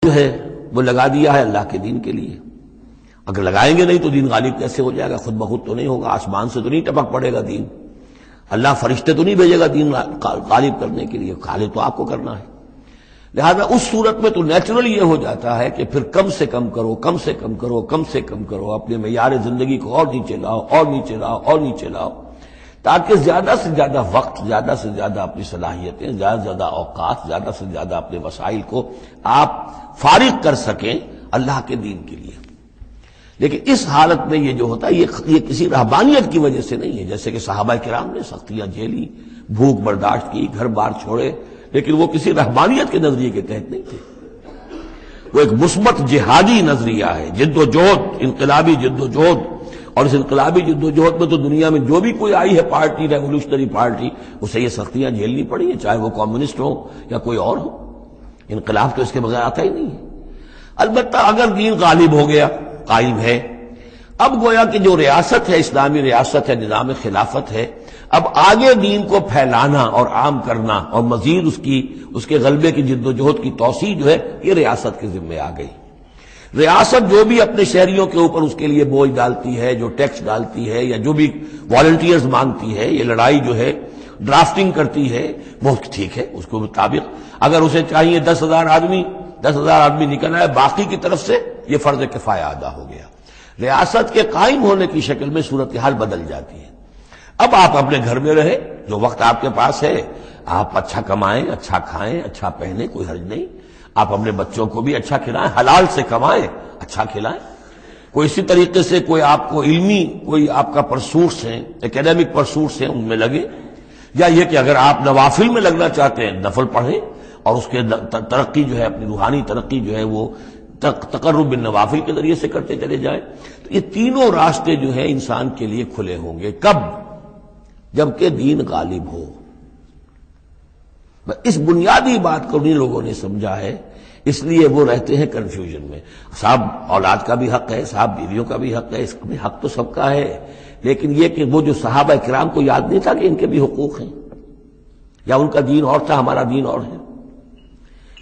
جو ہے وہ لگا دیا ہے اللہ کے دین کے لیے. اگر لگائیں گے نہیں تو دین غالب کیسے ہو جائے گا؟ خود بخود تو نہیں ہوگا، آسمان سے تو نہیں ٹپک پڑے گا دین. اللہ فرشتے تو نہیں بھیجے گا دین غالب کرنے کے لیے، غالب تو آپ کو کرنا ہے. لہذا اس صورت میں تو نیچرل یہ ہو جاتا ہے کہ پھر کم سے کم کرو، کم سے کم کرو، کم سے کم کرو، اپنے معیار زندگی کو اور نیچے لاؤ، اور نیچے لاؤ، اور نیچے لاؤ، تاکہ زیادہ سے زیادہ وقت، زیادہ سے زیادہ اپنی صلاحیتیں، زیادہ سے زیادہ اوقات، زیادہ سے زیادہ اپنے وسائل کو آپ فارغ کر سکیں اللہ کے دین کے لیے. لیکن اس حالت میں یہ جو ہوتا ہے یہ کسی رہبانیت کی وجہ سے نہیں ہے. جیسے کہ صحابہ کرام نے سختیاں جھیلی، بھوک برداشت کی، گھر بار چھوڑے، لیکن وہ کسی رہبانیت کے نظریے کے تحت نہیں تھے. وہ ایک مثبت جہادی نظریہ ہے، جد و جہد، انقلابی جد و جہد. اور اس انقلابی جد و جہد میں تو دنیا میں جو بھی کوئی آئی ہے پارٹی، ریولوشنری پارٹی، اسے یہ سختیاں جھیلنی پڑی ہیں، چاہے وہ کمیونسٹ ہو یا کوئی اور ہو. انقلاب تو اس کے بغیر آتا ہی نہیں ہے. البتہ اگر دین غالب ہو گیا، قائم ہے، اب گویا کہ جو ریاست ہے، اسلامی ریاست ہے، نظام خلافت ہے، اب آگے دین کو پھیلانا اور عام کرنا اور مزید اس کے غلبے کی جد و جہد کی توسیع جو ہے یہ ریاست کے ذمہ آ گئی. ریاست جو بھی اپنے شہریوں کے اوپر اس کے لیے بوجھ ڈالتی ہے، جو ٹیکس ڈالتی ہے، یا جو بھی والنٹیئرز مانگتی ہے، یہ لڑائی جو ہے ڈرافٹنگ کرتی ہے، بہت ٹھیک ہے. اس کے مطابق اگر اسے چاہیے 10,000 آدمی نکل آئے، باقی کی طرف سے یہ فرض کفایہ ادا ہو گیا. ریاست کے قائم ہونے کی شکل میں صورتحال بدل جاتی ہے. اب آپ اپنے گھر میں رہے، جو وقت آپ کے پاس ہے آپ اچھا کمائیں، اچھا کھائیں، اچھا پہنیں، کوئی حرج نہیں. آپ اپنے بچوں کو بھی اچھا کھلائیں، حلال سے کمائیں، اچھا کھلائیں. کوئی اسی طریقے سے کوئی آپ کو علمی کوئی آپ کا پرسوٹس ہیں، اکیڈیمک پرسوٹس ہیں، ان میں لگے. یا یہ کہ اگر آپ نوافل میں لگنا چاہتے ہیں، نفل پڑھیں اور اس کے ترقی جو ہے، اپنی روحانی ترقی جو ہے وہ تقرب بالنوافل کے ذریعے سے کرتے چلے جائیں. تو یہ تینوں راستے جو ہیں انسان کے لیے کھلے ہوں گے. کب؟ جبکہ دین غالب ہو. اس بنیادی بات کو نہیں لوگوں نے سمجھا ہے، اس لیے وہ رہتے ہیں کنفیوژن میں. صاحب اولاد کا بھی حق ہے، صاحب بیویوں کا بھی حق ہے، اس کا بھی حق تو سب کا ہے. لیکن یہ کہ وہ جو صحابہ کرام کو یاد نہیں تھا کہ ان کے بھی حقوق ہیں، یا ان کا دین اور تھا، ہمارا دین اور ہے.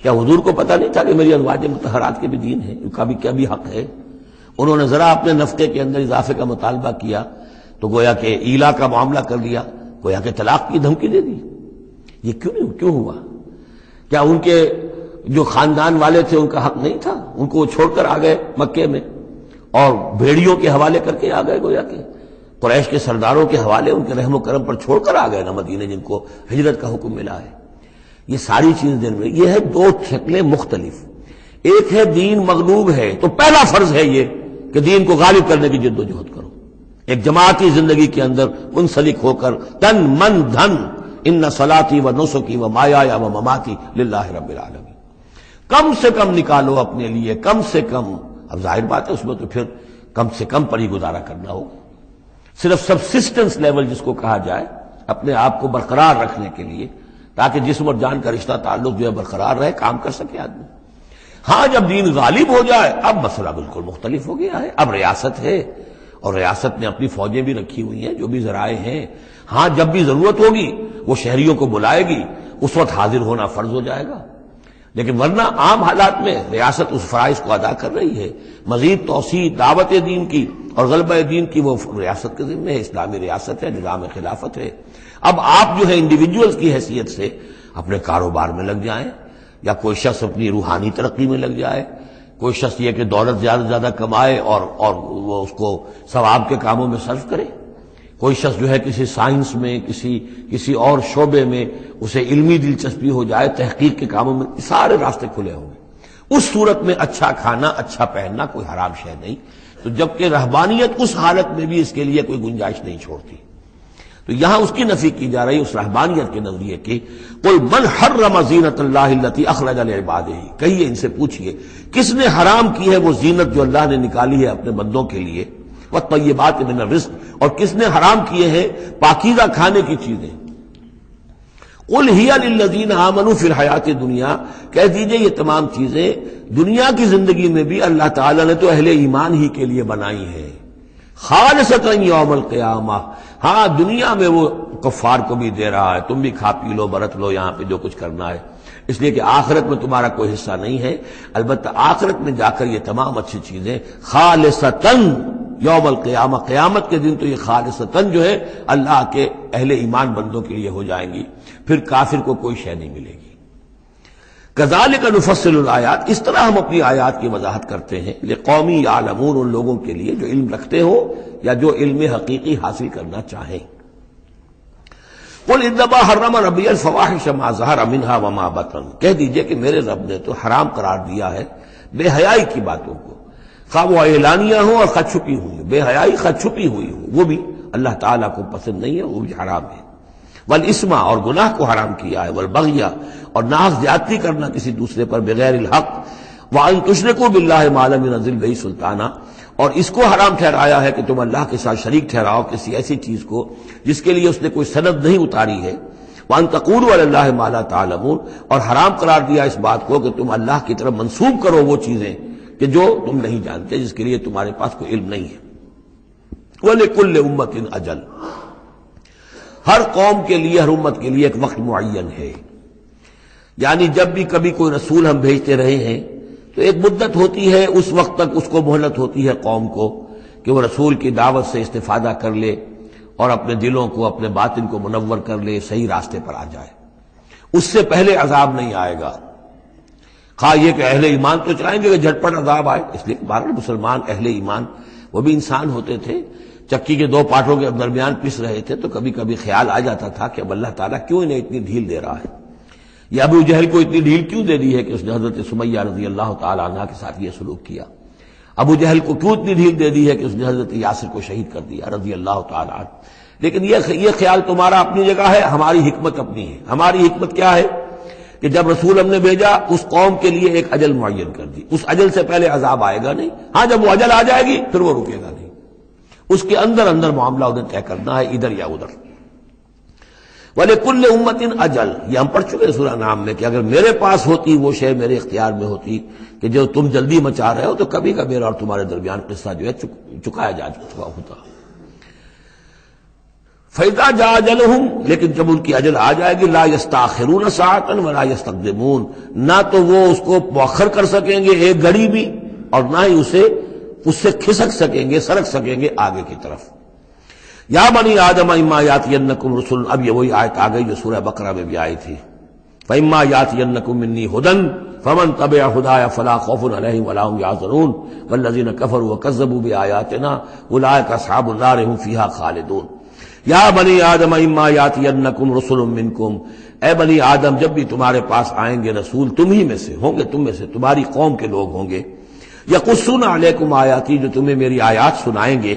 کیا حضور کو پتہ نہیں تھا کہ میری ازواج مطہرات کے بھی دین ہے، ان کا بھی کیا بھی حق ہے؟ انہوں نے ذرا اپنے نفقے کے اندر اضافے کا مطالبہ کیا تو گویا کہ ایلا کا معاملہ کر لیا، گویا کہ طلاق کی دھمکی دے دی. یہ کیوں ہوا؟ کیا ان کے جو خاندان والے تھے ان کا حق نہیں تھا؟ ان کو چھوڑ کر آ گئے مکے میں اور بھیڑیوں کے حوالے کر کے آ گئے، گویا کہ قریش کے سرداروں کے حوالے ان کے رحم و کرم پر چھوڑ کر آ گئے نا مدینے، جن کو ہجرت کا حکم ملا ہے. یہ ساری چیز دن میں یہ ہے دو شکلیں مختلف. ایک ہے دین مغلوب ہے تو پہلا فرض ہے یہ کہ دین کو غالب کرنے کی جد و جہد کرو، ایک جماعتی زندگی کے اندر منسلک ہو کر تن من دھن ان صلاتی و نسکی و مایایا و مماتی للہ رب العالمین. کم سے کم نکالو اپنے لیے، کم سے کم. اب ظاہر بات ہے اس میں تو پھر کم سے کم پر ہی گزارا کرنا ہوگا. صرف سبسسٹنس لیول جس کو کہا جائے، اپنے آپ کو برقرار رکھنے کے لیے، تاکہ جسم اور جان کا رشتہ تعلق جو ہے برقرار رہے، کام کر سکے آدمی. ہاں جب دین غالب ہو جائے اب مسئلہ بالکل مختلف ہو گیا ہے. اب ریاست ہے اور ریاست نے اپنی فوجیں بھی رکھی ہوئی ہیں، جو بھی ذرائع ہیں. ہاں جب بھی ضرورت ہوگی وہ شہریوں کو بلائے گی، اس وقت حاضر ہونا فرض ہو جائے گا. لیکن ورنہ عام حالات میں ریاست اس فرائض کو ادا کر رہی ہے. مزید توسیع دعوت دین کی اور غلبہ دین کی وہ ریاست کے ذمہ ہے. اسلامی ریاست ہے، نظام خلافت ہے. اب آپ جو ہے انڈیویجولز کی حیثیت سے اپنے کاروبار میں لگ جائیں، یا کوئی شخص اپنی روحانی ترقی میں لگ جائے، کوئی شخص یہ کہ دولت زیادہ سے زیادہ کمائے اور وہ اس کو ثواب کے کاموں میں صرف کرے، کوئی شخص جو ہے کسی سائنس میں، کسی اور شعبے میں اسے علمی دلچسپی ہو جائے، تحقیق کے کاموں میں، سارے راستے کھلے ہوں گے. اس صورت میں اچھا کھانا، اچھا پہننا کوئی حرام شے نہیں. تو جبکہ رہبانیت اس حالت میں بھی اس کے لیے کوئی گنجائش نہیں چھوڑتی. تو یہاں اس کی نفی کی جا رہی اس رہبانیت کے نظریے کی. قل من حرم زینت اللہ التی اخرج لعبادہ، کہیے ان سے پوچھئے کس نے حرام کی ہے وہ زینت جو اللہ نے نکالی ہے اپنے بندوں کے لیے، والطیبات من الرزق، اور کس نے حرام کیے ہیں پاکیزہ کھانے کی چیزیں. قل ہی للذین آمنوا فی الحیات الدنیا، کہہ دیجئے یہ تمام چیزیں دنیا کی زندگی میں بھی اللہ تعالیٰ نے تو اہل ایمان ہی کے لیے بنائی ہیں. خالصتا یوم القیامہ، ہاں دنیا میں وہ کفار کو بھی دے رہا ہے، تم بھی کھا پی لو، برت لو، یہاں پہ جو کچھ کرنا ہے. اس لیے کہ آخرت میں تمہارا کوئی حصہ نہیں ہے، البتہ آخرت میں جا کر یہ تمام اچھی چیزیں خالصتاً یوم القیامہ، قیامت کے دن تو یہ خالصتاً جو ہے اللہ کے اہل ایمان بندوں کے لیے ہو جائیں گی، پھر کافر کو کوئی شے نہیں ملے گی۔ کذالک نفصل الآیات، اس طرح ہم اپنی آیات کی وضاحت کرتے ہیں لقومی یعلمون، ان لوگوں کے لیے جو علم رکھتے ہو یا جو علم حقیقی حاصل کرنا چاہیں۔ قل انما حرم ربی الفواحش ما ظہر منها وما بطن، کہہ دیجئے کہ میرے رب نے تو حرام قرار دیا ہے بے حیائی کی باتوں کو، خواہ وہ اعلانیہ ہو اور خواہ چھپی ہوئی ہو، بے حیائی خواہ چھپی ہوئی ہو وہ بھی اللہ تعالیٰ کو پسند نہیں ہے، وہ بھی حرام ہے۔ والاسم، اور گناہ کو حرام کیا ہے، والبغی، اور ناحق زیادتی کرنا کسی دوسرے پر بغیر الحق، وان تشرکوا باللہ ما لم ينزل بہ سلطانا، اور اس کو حرام ٹھہرایا ہے کہ تم اللہ کے ساتھ شریک ٹھہراؤ کسی ایسی چیز کو جس کے لیے اس نے کوئی سند نہیں اتاری ہے، وان تقولوا علی اللہ ما لا تعلمون، اور حرام قرار دیا اس بات کو کہ تم اللہ کی طرف منسوب کرو وہ چیزیں کہ جو تم نہیں جانتے، جس کے لیے تمہارے پاس کوئی علم نہیں ہے۔ وَلِكُلِّ أُمَّةٍ أَجَلٌ، ہر قوم کے لیے، ہر امت کے لیے ایک وقت معین ہے، یعنی جب بھی کبھی کوئی رسول ہم بھیجتے رہے ہیں تو ایک مدت ہوتی ہے، اس وقت تک اس کو مہلت ہوتی ہے قوم کو کہ وہ رسول کی دعوت سے استفادہ کر لے اور اپنے دلوں کو، اپنے باطن کو منور کر لے، صحیح راستے پر آ جائے۔ اس سے پہلے عذاب نہیں آئے گا، خواہ یہ کہ اہل ایمان تو چاہیں گے کہ جھٹپٹ عذاب آئے، اس لیے بہرحال مسلمان اہل ایمان وہ بھی انسان ہوتے تھے، چکی کے دو پاٹوں کے درمیان پس رہے تھے تو کبھی کبھی خیال آ جاتا تھا کہ اب اللہ تعالیٰ کیوں انہیں اتنی ڈھیل دے رہا ہے، یا ابو جہل کو اتنی ڈھیل کیوں دے دی ہے کہ اس نے حضرت سمیہ رضی اللہ تعالی عنہ کے ساتھ یہ سلوک کیا، ابو جہل کو کیوں اتنی ڈھیل دے دی ہے کہ اس نے حضرت یاسر کو شہید کر دیا رضی اللہ تعالی عنہ۔ لیکن یہ خیال تمہارا اپنی جگہ ہے، ہماری حکمت اپنی ہے۔ ہماری حکمت کیا ہے کہ جب رسول ہم نے بھیجا اس قوم کے لیے ایک اجل معین کر دی، اس اجل سے پہلے عذاب آئے گا نہیں، ہاں جب وہ اجل آ جائے گی پھر وہ رکے گا نہیں، اس کے اندر اندر معاملہ انہیں طے کرنا ہے، ادھر یا ادھر۔ وَلِكُلِّ أُمَّةٍ أَجَلٌ، یہ ہم پڑھ چکے سورہ نام میں کہ اگر میرے پاس ہوتی وہ شے، میرے اختیار میں ہوتی کہ جو تم جلدی مچا رہے ہو تو کبھی کا میرا اور تمہارے درمیان قصہ جو ہے چکایا جا چکا ہوتا۔ فَإِذَا جَاءَ أَجَلُهُمْ، لیکن جب ان کی اجل آ جائے گی، لَا يَسْتَأْخِرُونَ سَاعَةً وَلَا يَسْتَقْدِمُونَ، نہ تو وہ اس کو مؤخر کر سکیں گے ایک گھڑی بھی، اور نہ ہی اس سے کھسک سکیں گے، سرک سکیں گے آگے کی طرف۔ یا بنی آدم اما یاتینکم رسل، اب یہ وہی آیت آ گئی جو سورہ بقرہ میں بھی آئی تھی، فاما یاتینکم منی ھدی فمن تبع ھدایا فلا خوف علیہم ولا هم یحزنون والذین کفروا وکذبوا بآیاتنا اولئک اصحاب النار هم فیہا خالدون۔ یا بنی آدم اما یاتینکم رسل منکم، اے بنی آدم جب بھی تمہارے پاس آئیں گے رسول تم ہی میں سے ہوں گے، تم میں سے تمہاری قوم کے لوگ ہوں گے، یقصون علیکم آیاتی، جو تمہیں میری آیات سنائیں گے،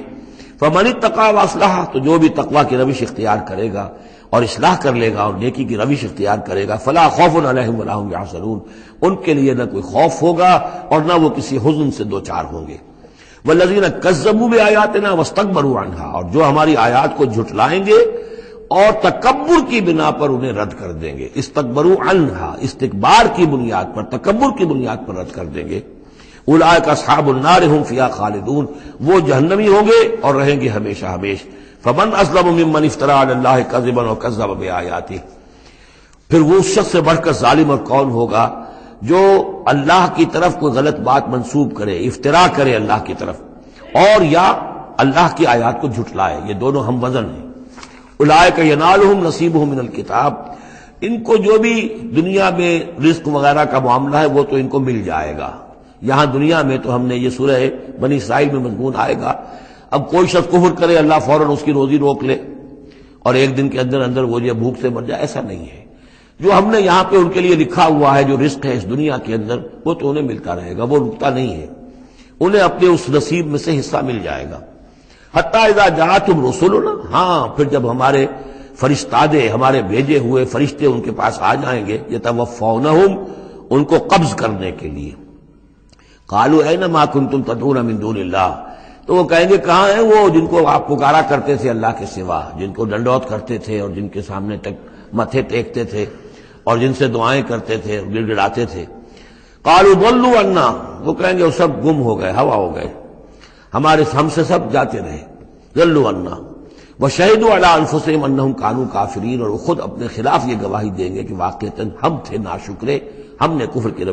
فمن اتقی واصلح، تو جو بھی تقوی کی روش اختیار کرے گا اور اصلاح کر لے گا اور نیکی کی روش اختیار کرے گا، فلا خوف علیہم ولا هم یحزنون، ان کے لیے نہ کوئی خوف ہوگا اور نہ وہ کسی حزن سے دوچار ہوں گے۔ والذین کذبوا بآیاتنا واستکبروا عنہا، اور جو ہماری آیات کو جھٹلائیں گے اور تکبر کی بنا پر انہیں رد کر دیں گے، استکبروا عنہا، استکبار کی بنیاد پر، تکبر کی بنیاد پر رد کر دیں گے، اولئک اصحاب النار هم فیہا خالدون، وہ جہنمی ہوں گے اور رہیں گے ہمیشہ ہمیش۔ فمن اظلم ممن افترى علی اللہ کذبا وکذب بآیاتہ، پھر وہ اس شخص سے بڑھ کر ظالم اور کون ہوگا جو اللہ کی طرف کوئی غلط بات منسوب کرے، افتراء کرے اللہ کی طرف، اور یا اللہ کی آیات کو جھٹلائے، یہ دونوں ہم وزن ہیں۔ اولئک ینالهم نصیبهم من الکتاب، ان کو جو بھی دنیا میں رزق وغیرہ کا معاملہ ہے وہ تو ان کو مل جائے گا، یہاں دنیا میں تو ہم نے یہ سورہ بنی اسرائیل میں مضمون آئے گا، اب کوئی شخص کفر کرے اللہ فوراً اس کی روزی روک لے اور ایک دن کے اندر اندر وہ یہ بھوک سے مر جائے، ایسا نہیں ہے۔ جو ہم نے یہاں پہ ان کے لیے لکھا ہوا ہے جو رزق ہے اس دنیا کے اندر وہ تو انہیں ملتا رہے گا، وہ رکتا نہیں ہے، انہیں اپنے اس نصیب میں سے حصہ مل جائے گا۔ حتیٰ اذا جاءتہم رسلنا، ہاں پھر جب ہمارے فرشتادے، ہمارے بھیجے ہوئے فرشتے ان کے پاس آ جائیں گے، یتوفونہم، ان کو قبض کرنے کے لیے، قالوا این ما کنتم تدعون من دون اللہ، تو وہ کہیں گے کہاں ہیں وہ جن کو آپ پکارا کرتے تھے اللہ کے سوا، جن کو ڈنڈوت کرتے تھے اور جن کے سامنے متھے ٹیکتے تھے اور جن سے دعائیں کرتے تھے اور گڑ گڑاتے تھے۔ قالوا ضلوا عنا، وہ کہیں گے وہ سب گم ہو گئے، ہوا ہو گئے، ہم سے سب جاتے رہے، ضلوا عنا وشہدوا علی انفسہم انہم کانوا کافرین، اور وہ خود اپنے خلاف یہ گواہی دیں گے کہ واقعتاً ہم تھے ناشکرے، ہم نے کفر کی روش